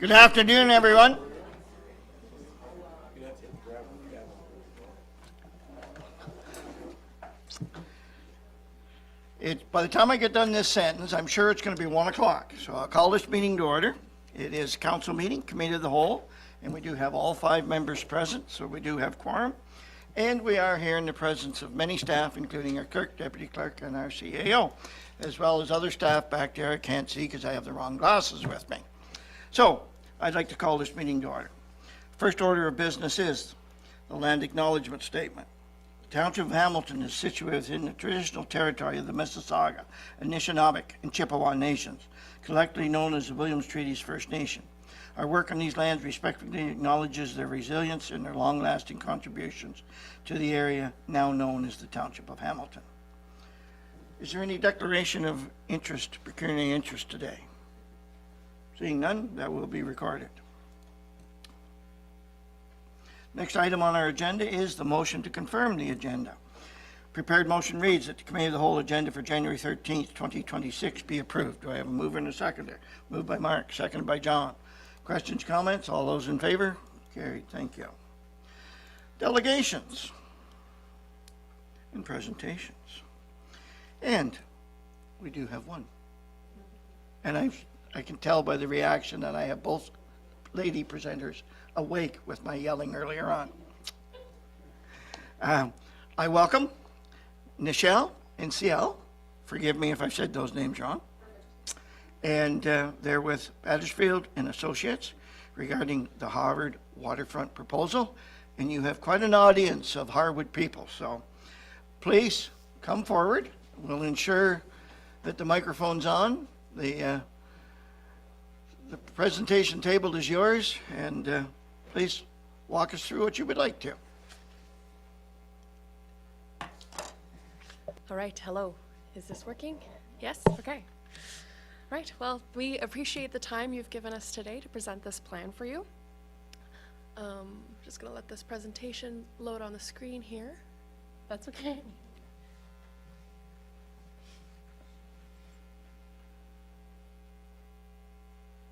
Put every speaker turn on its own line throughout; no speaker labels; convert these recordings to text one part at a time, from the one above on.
Good afternoon, everyone. By the time I get done this sentence, I'm sure it's going to be 1 o'clock. So I'll call this meeting to order. It is council meeting, committee of the whole, and we do have all 5 members present, so we do have quorum. And we are here in the presence of many staff, including our clerk, deputy clerk, and our CAO, as well as other staff back there I can't see because I have the wrong glasses with me. So I'd like to call this meeting to order. First order of business is the land acknowledgement statement. The Township of Hamilton is situated in the traditional territory of the Mississauga, Anishinaabe, and Chippewa nations, collectively known as the Williams Treaties First Nation. Our work on these lands respectfully acknowledges their resilience and their long-lasting contributions to the area now known as the Township of Hamilton. Is there any declaration of interest, pecuniary interest today? Seeing none, that will be recorded. Next item on our agenda is the motion to confirm the agenda. Prepared motion reads that the committee of the whole agenda for January 13th, 2026 be approved. Do I have a mover and a seconder? Moved by Mark, seconded by John. Questions, comments? All those in favor? Carried. Thank you. Delegations and presentations. And we do have one. And I can tell by the reaction that I have both lady presenters awake with my yelling earlier on. I welcome Nichelle and Ciel. Forgive me if I said those names wrong. And they're with Battersfield and Associates regarding the Harwood waterfront proposal. And you have quite an audience of Harwood people. So please come forward. We'll ensure that the microphone's on. The presentation table is yours, and please walk us through what you would like to.
All right, hello. Is this working? Yes? Okay. Right, well, we appreciate the time you've given us today to present this plan for you. Just gonna let this presentation load on the screen here. That's okay.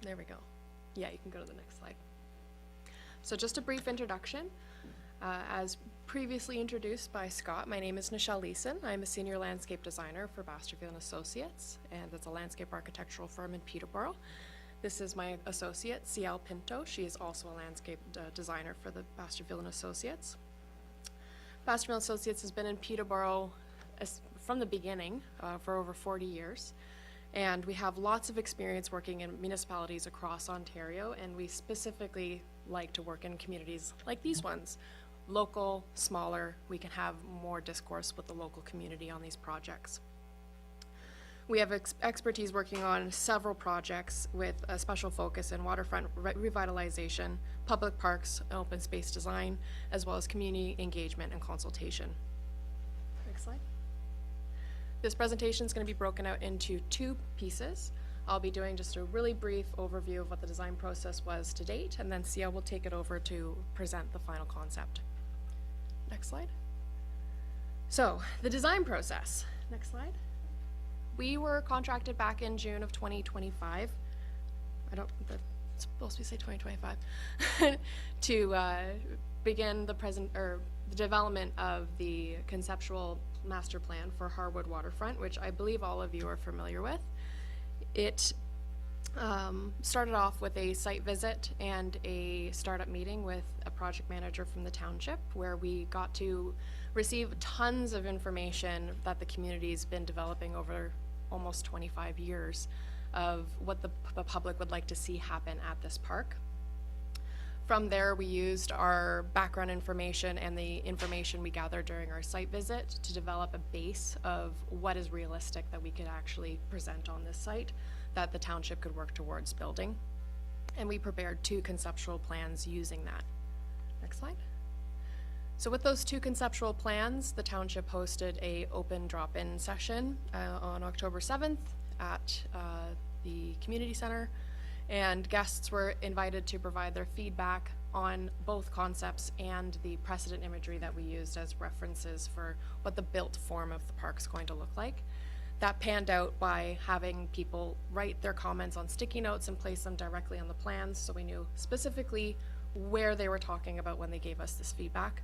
There we go. Yeah, you can go to the next slide. So just a brief introduction. As previously introduced by Scott, my name is Nichelle Leeson. I'm a senior landscape designer for Battersfield & Associates, and it's a landscape architectural firm in Peterborough. This is my associate, Ciel Pinto. She is also a landscape designer for the Battersfield & Associates. Battersfield & Associates has been in Peterborough from the beginning for over 40 years. And we have lots of experience working in municipalities across Ontario, and we specifically like to work in communities like these ones. Local, smaller, we can have more discourse with the local community on these projects. We have expertise working on several projects with a special focus in waterfront revitalization, public parks, open space design, as well as community engagement and consultation. Next slide. This presentation is going to be broken out into 2 pieces. I'll be doing just a really brief overview of what the design process was to date, and then Ciel will take it over to present the final concept. Next slide. So, the design process. Next slide. We were contracted back in June of 2025. That's supposed to say 2025 to begin the development of the conceptual master plan for Harwood waterfront, which I believe all of you are familiar with. It started off with a site visit and a startup meeting with a project manager from the township, where we got to receive tons of information that the community's been developing over almost 25 years of what the public would like to see happen at this park. From there, we used our background information and the information we gathered during our site visit to develop a base of what is realistic that we could actually present on this site that the township could work towards building. And we prepared 2 conceptual plans using that. Next slide. So with those 2 conceptual plans, the township hosted a open drop-in session on October 7th at the community center. And guests were invited to provide their feedback on both concepts and the precedent imagery that we used as references for what the built form of the park's going to look like. That panned out by having people write their comments on sticky notes and place them directly on the plans, so we knew specifically where they were talking about when they gave us this feedback.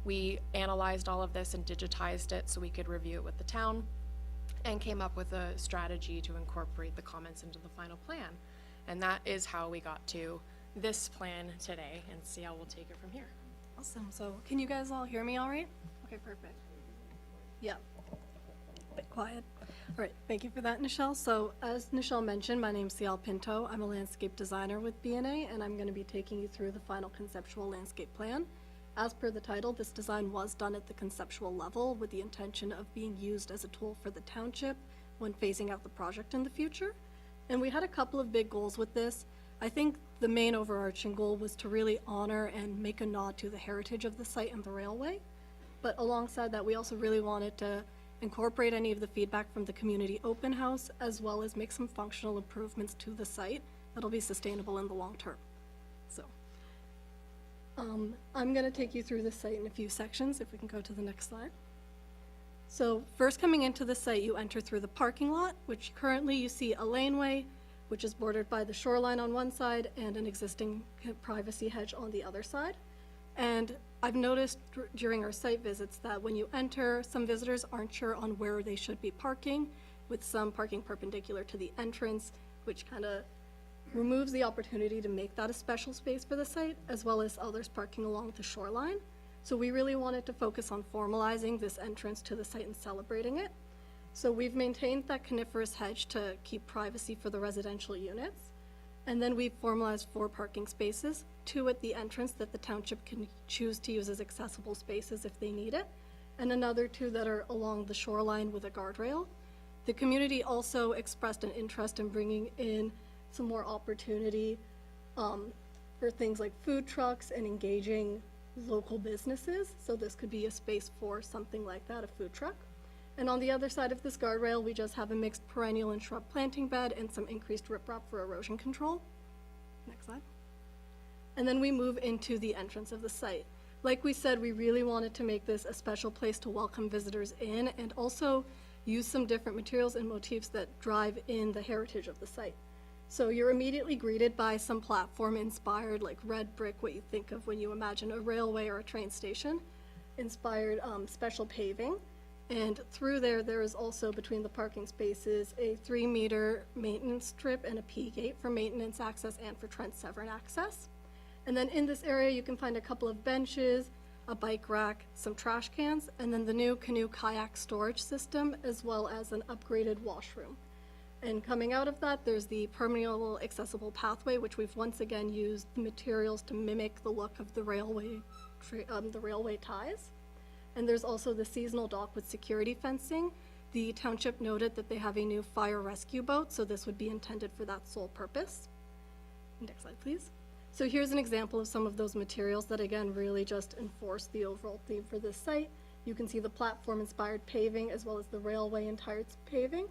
We analyzed all of this and digitized it so we could review it with the town, and came up with a strategy to incorporate the comments into the final plan. And that is how we got to this plan today, and see how we'll take it from here.
Awesome. So can you guys all hear me all right? Okay, perfect. Yeah. A bit quiet. All right, thank you for that, Nichelle. So as Nichelle mentioned, my name's Ciel Pinto. I'm a landscape designer with BNA, and I'm going to be taking you through the final conceptual landscape plan. As per the title, this design was done at the conceptual level with the intention of being used as a tool for the township when phasing out the project in the future. And we had a couple of big goals with this. I think the main overarching goal was to really honor and make a nod to the heritage of the site and the railway. But alongside that, we also really wanted to incorporate any of the feedback from the community open house, as well as make some functional improvements to the site that'll be sustainable in the long term. So, I'm gonna take you through the site in a few sections, if we can go to the next slide. So first, coming into the site, you enter through the parking lot, which currently you see a laneway, which is bordered by the shoreline on one side and an existing privacy hedge on the other side. And I've noticed during our site visits that when you enter, some visitors aren't sure on where they should be parking, with some parking perpendicular to the entrance, which kind of removes the opportunity to make that a special space for the site, as well as others parking along the shoreline. So we really wanted to focus on formalizing this entrance to the site and celebrating it. So we've maintained that coniferous hedge to keep privacy for the residential units. And then we've formalized 4 parking spaces, 2 at the entrance that the township can choose to use as accessible spaces if they need it, and another 2 that are along the shoreline with a guardrail. The community also expressed an interest in bringing in some more opportunity for things like food trucks and engaging local businesses. So this could be a space for something like that, a food truck. And on the other side of this guardrail, we just have a mixed perennial and shrub planting bed and some increased riprap for erosion control. Next slide. And then we move into the entrance of the site. Like we said, we really wanted to make this a special place to welcome visitors in, and also use some different materials and motifs that drive in the heritage of the site. So you're immediately greeted by some platform inspired, like red brick, what you think of when you imagine a railway or a train station, inspired special paving. And through there is also, between the parking spaces, a 3-meter maintenance strip and a P gate for maintenance access and for Trent Severn access. And then in this area, you can find a couple of benches, a bike rack, some trash cans, and then the new canoe kayak storage system, as well as an upgraded washroom. And coming out of that, there's the permeable accessible pathway, which we've once again used the materials to mimic the look of the railway ties. And there's also the seasonal dock with security fencing. The township noted that they have a new fire rescue boat, so this would be intended for that sole purpose. Next slide, please. So here's an example of some of those materials that, again, really just enforce the overall theme for this site. You can see the platform-inspired paving, as well as the railway-inspired paving.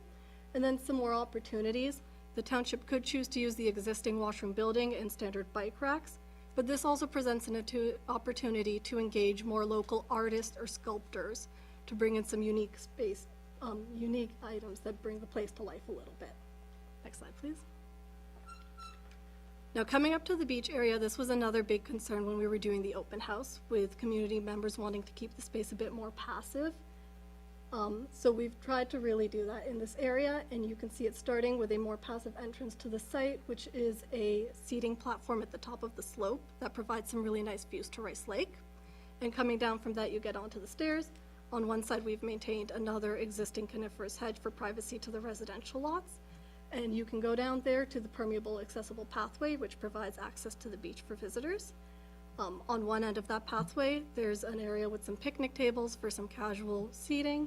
And then some more opportunities. The township could choose to use the existing washroom building and standard bike racks, but this also presents an opportunity to engage more local artists or sculptors to bring in some unique items that bring the place to life a little bit. Next slide, please. Now, coming up to the beach area, this was another big concern when we were doing the open house, with community members wanting to keep the space a bit more passive. So we've tried to really do that in this area, and you can see it starting with a more passive entrance to the site, which is a seating platform at the top of the slope that provides some really nice views to Rice Lake. And coming down from that, you get onto the stairs. On one side, we've maintained another existing coniferous hedge for privacy to the residential lots. And you can go down there to the permeable accessible pathway, which provides access to the beach for visitors. On one end of that pathway, there's an area with some picnic tables for some casual seating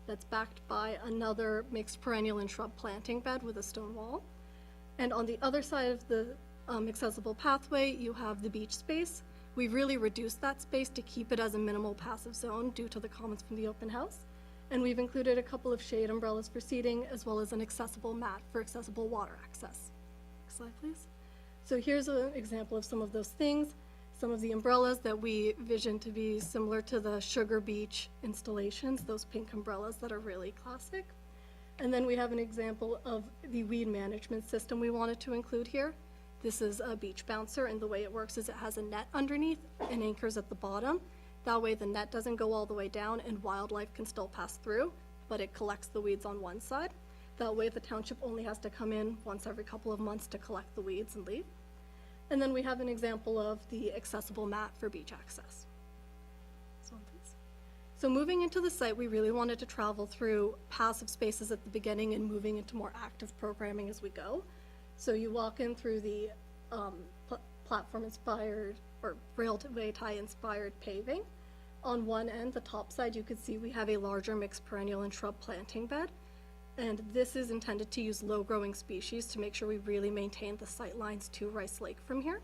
that's backed by another mixed perennial and shrub planting bed with a stone wall. And on the other side of the accessible pathway, you have the beach space. We've really reduced that space to keep it as a minimal passive zone due to the comments from the open house. And we've included a couple of shade umbrellas for seating, as well as an accessible mat for accessible water access. Next slide, please. So here's an example of some of those things. Some of the umbrellas that we vision to be similar to the Sugar Beach installations, those pink umbrellas that are really classic. And then we have an example of the weed management system we wanted to include here. This is a beach bouncer, and the way it works is it has a net underneath and anchors at the bottom. That way the net doesn't go all the way down and wildlife can still pass through, but it collects the weeds on one side. That way the township only has to come in once every couple of months to collect the weeds and leave. And then we have an example of the accessible mat for beach access. So moving into the site, we really wanted to travel through passive spaces at the beginning and moving into more active programming as we go. So you walk in through the platform-inspired or railway tie-inspired paving. On one end, the top side, you could see we have a larger mixed perennial and shrub planting bed. And this is intended to use low-growing species to make sure we really maintain the sight lines to Rice Lake from here.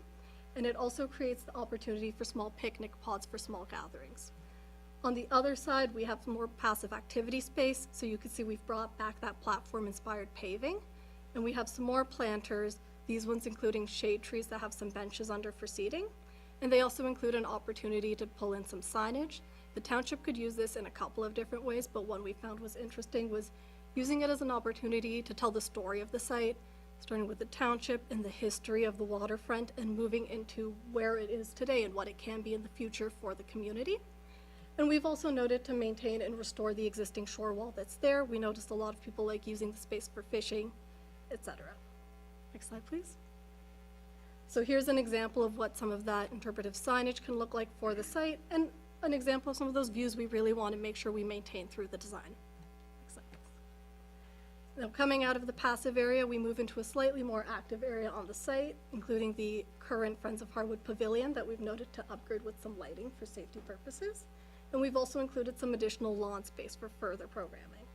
And it also creates the opportunity for small picnic pods for small gatherings. On the other side, we have more passive activity space, so you can see we've brought back that platform-inspired paving. And we have some more planters, these ones including shade trees that have some benches under for seating. And they also include an opportunity to pull in some signage. The township could use this in a couple of different ways, but one we found was interesting was using it as an opportunity to tell the story of the site, starting with the township and the history of the waterfront and moving into where it is today and what it can be in the future for the community. And we've also noted to maintain and restore the existing shore wall that's there. We noticed a lot of people like using the space for fishing, etc. Next slide, please. So here's an example of what some of that interpretive signage can look like for the site, and an example of some of those views we really want to make sure we maintain through the design. Next slide, please. Now, coming out of the passive area, we move into a slightly more active area on the site, including the current Friends of Harwood Pavilion that we've noted to upgrade with some lighting for safety purposes. And we've also included some additional lawn space for further programming.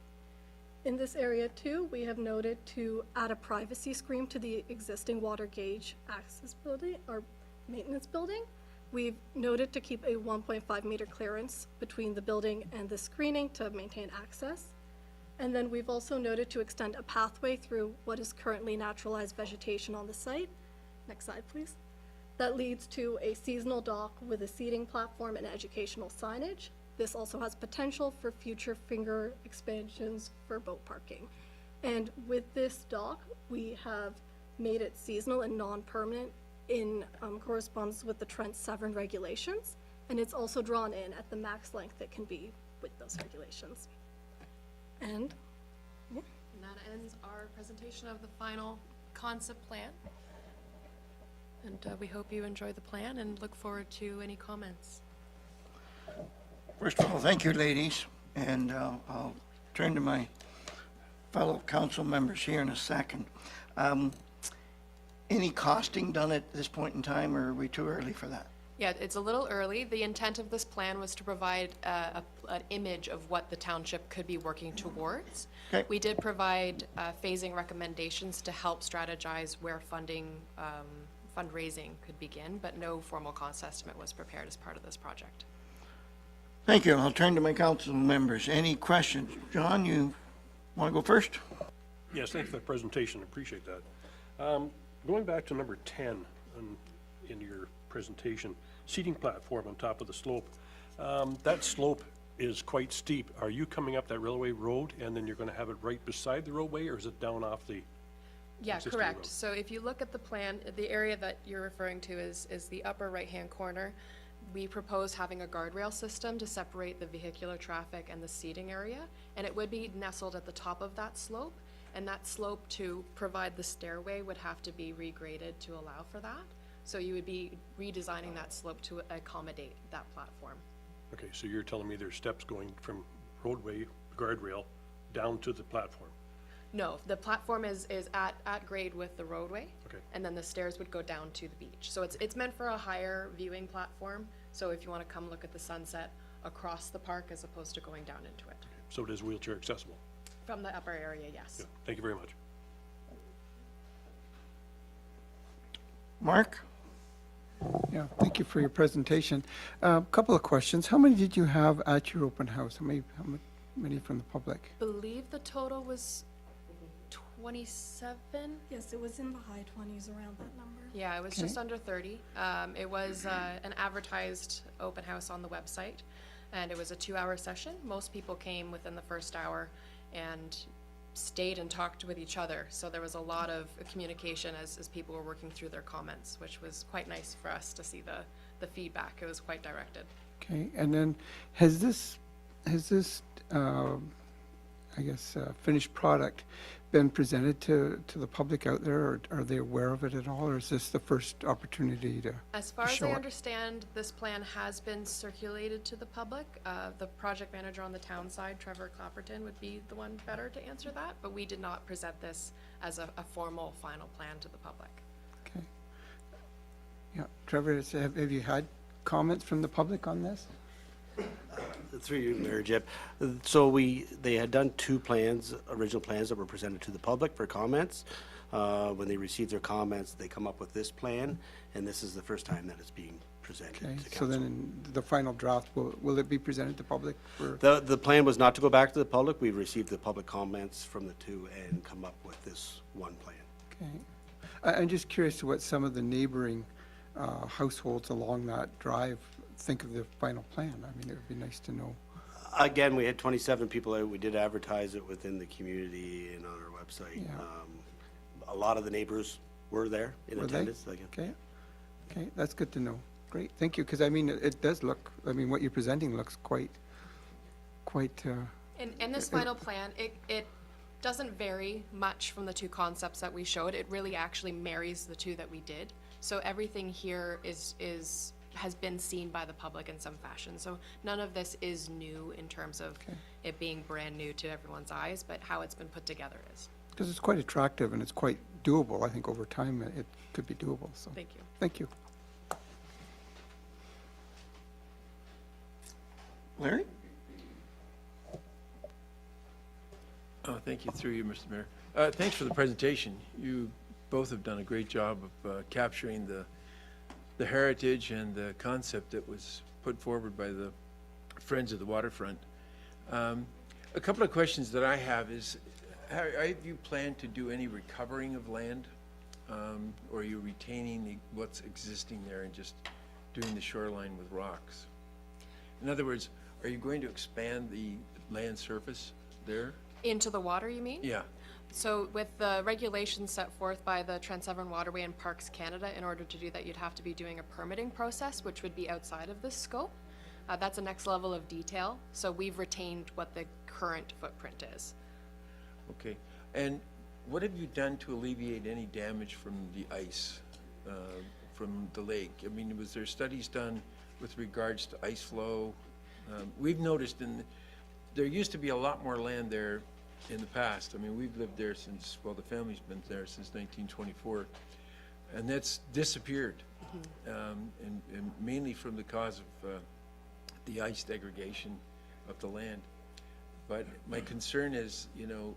In this area too, we have noted to add a privacy screen to the existing water gauge access building or maintenance building. We've noted to keep a 1.5 meter clearance between the building and the screening to maintain access. And then we've also noted to extend a pathway through what is currently naturalized vegetation on the site. Next slide, please. That leads to a seasonal dock with a seating platform and educational signage. This also has potential for future finger expansions for boat parking. And with this dock, we have made it seasonal and non-permanent in correspondence with the Trent Severn regulations. And it's also drawn in at the max length it can be with those regulations. And
And that ends our presentation of the final concept plan. And we hope you enjoy the plan and look forward to any comments.
First of all, thank you, ladies, and I'll turn to my fellow council members here in a second. Any costing done at this point in time, or are we too early for that?
Yeah, it's a little early. The intent of this plan was to provide an image of what the township could be working towards.
Okay.
We did provide phasing recommendations to help strategize where fundraising could begin, but no formal cost estimate was prepared as part of this project.
Thank you. I'll turn to my council members. Any questions? John, you want to go first?
Yes, thanks for the presentation, appreciate that. Going back to number 10 in your presentation, seating platform on top of the slope. That slope is quite steep. Are you coming up that railway road and then you're going to have it right beside the roadway, or is it down off the?
Yeah,
Existing
correct.
road.
So if you look at the plan, the area that you're referring to is the upper right-hand corner. We propose having a guardrail system to separate the vehicular traffic and the seating area, and it would be nestled at the top of that slope. And that slope, to provide the stairway, would have to be regraded to allow for that. So you would be redesigning that slope to accommodate that platform.
Okay, so you're telling me there's steps going from roadway, guardrail, down to the platform?
No, the platform is at grade with the roadway.
Okay.
And then the stairs would go down to the beach. So it's meant for a higher viewing platform. So if you want to come look at the sunset across the park as opposed to going down into it.
So it is wheelchair accessible?
From the upper area, yes.
Yeah, thank you very much.
Mark?
Yeah, thank you for your presentation. Couple of questions. How many did you have at your open house? How many from the public?
Believe the total was 27.
yes, it was in the high 20s around that number.
Yeah, it was just under 30. It was an advertised open house on the website, and it was a 2-hour session. Most people came within the first hour, and stayed and talked with each other. So there was a lot of communication as people were working through their comments, which was quite nice for us to see the feedback. It was quite directed.
Okay, and then has this, I guess, finished product been presented to the public out there, or are they aware of it at all, or is this the first opportunity to
As far as
show
I
it?
understand, this plan has been circulated to the public. The project manager on the town side, Trevor Clapperton, would be the one better to answer that, but we did not present this as a formal final plan to the public.
Okay. Yeah, Trevor, have you had comments from the public on this?
Through you, Mayor Jip. So they had done two plans, original plans that were presented to the public for comments. When they received their comments, they come up with this plan, and this is the first time that it's being presented
Okay,
to
so then
council.
in the final draft, will it be presented to public for?
The plan was not to go back to the public. We received the public comments from the two and come up with this one plan.
Okay. I'm just curious to what some of the neighboring households along that drive think of the final plan. I mean, it would be nice to know.
Again, we had 27 people out. We did advertise it within the community and on our website.
Yeah.
A lot of the neighbors were there in
Were they?
attendance.
Okay, okay, that's good to know. Great, thank you, because I mean, it does look, I mean, what you're presenting looks quite,
In this final plan, it doesn't vary much from the two concepts that we showed. It really actually marries the two that we did. So everything here has been seen by the public in some fashion. So none of this is new in terms of it being brand new to everyone's eyes, but how it's been put together is.
because it's quite attractive and it's quite doable. I think over time, it could be doable, so.
Thank you.
Thank you.
Larry?
Oh, thank you, through you, Mr. Mayor. Thanks for the presentation. You both have done a great job of capturing the heritage and the concept that was put forward by the Friends of the Waterfront. A couple of questions that I have is, have you planned to do any recovering of land? Or are you retaining what's existing there and just doing the shoreline with rocks? In other words, are you going to expand the land surface there?
Into the water, you mean?
Yeah.
So with the regulations set forth by the Trans-Severn Waterway and Parks Canada, in order to do that, you'd have to be doing a permitting process, which would be outside of this scope. That's a next level of detail. So we've retained what the current footprint is.
Okay, and what have you done to alleviate any damage from the ice, from the lake? I mean, was there studies done with regards to ice flow? We've noticed there used to be a lot more land there in the past. I mean, we've lived there since, well, the family's been there since 1924, and that's disappeared, and mainly from the cause of the ice degradation of the land. But my concern is, you know,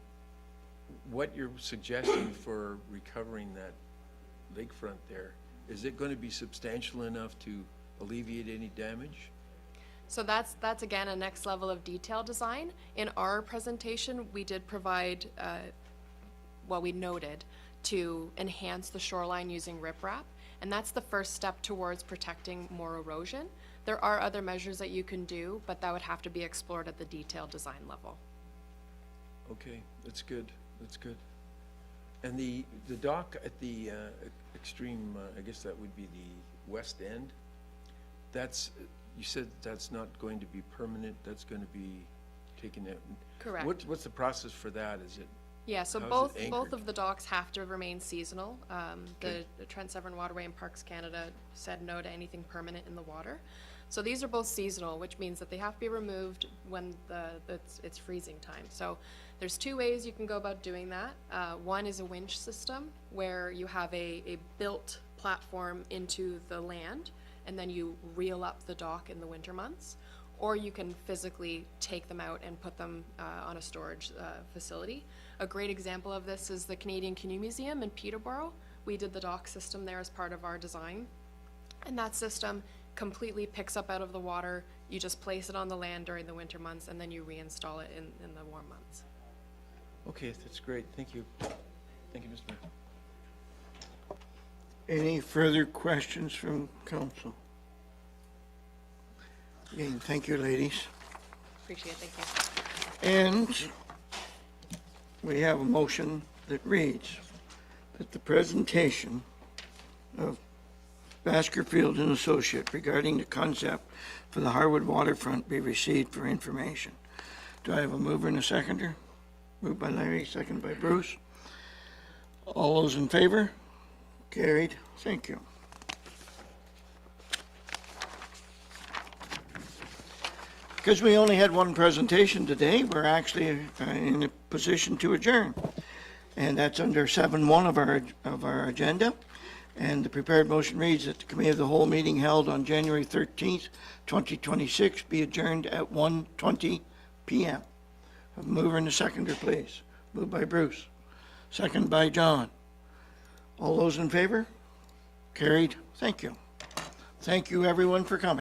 what you're suggesting for recovering that lakefront there, is it going to be substantial enough to alleviate any damage?
So that's again a next level of detail design. In our presentation, we did provide, we noted to enhance the shoreline using riprap, and that's the first step towards protecting more erosion. There are other measures that you can do, but that would have to be explored at the detailed design level.
Okay, that's good, that's good. And the dock at the extreme, I guess that would be the west end, that's, you said that's not going to be permanent, that's going to be taken out.
Correct.
What's the process for that? Is it,
Yeah, so
How's it
both
anchored?
of the docks have to remain seasonal.
Okay.
The Trans-Severn Waterway and Parks Canada said no to anything permanent in the water. So these are both seasonal, which means that they have to be removed when it's freezing time. So there's two ways you can go about doing that. One is a winch system, where you have a built platform into the land, and then you reel up the dock in the winter months. Or you can physically take them out and put them on a storage facility. A great example of this is the Canadian Canoe Museum in Peterborough. We did the dock system there as part of our design. And that system completely picks up out of the water. You just place it on the land during the winter months, and then you reinstall it in the warm months.
okay, that's great, thank you. Thank you, Mr. Mayor.
Any further questions from council? Again, thank you, ladies.
Appreciate it, thank you.
And we have a motion that reads that the presentation of Baskerfield and Associate regarding the concept for the Harwood waterfront be received for information. Do I have a mover and a seconder? Moved by Larry, seconded by Bruce. All those in favor? Carried. Thank you. Because we only had one presentation today, we're actually in a position to adjourn. And that's under 7.1 of our agenda. And the prepared motion reads that the committee of the whole meeting held on January 13th, 2026 be adjourned at 1:20 p.m. A mover and a seconder, please. Moved by Bruce, second by John. All those in favor? Carried. Thank you. Thank you, everyone, for coming.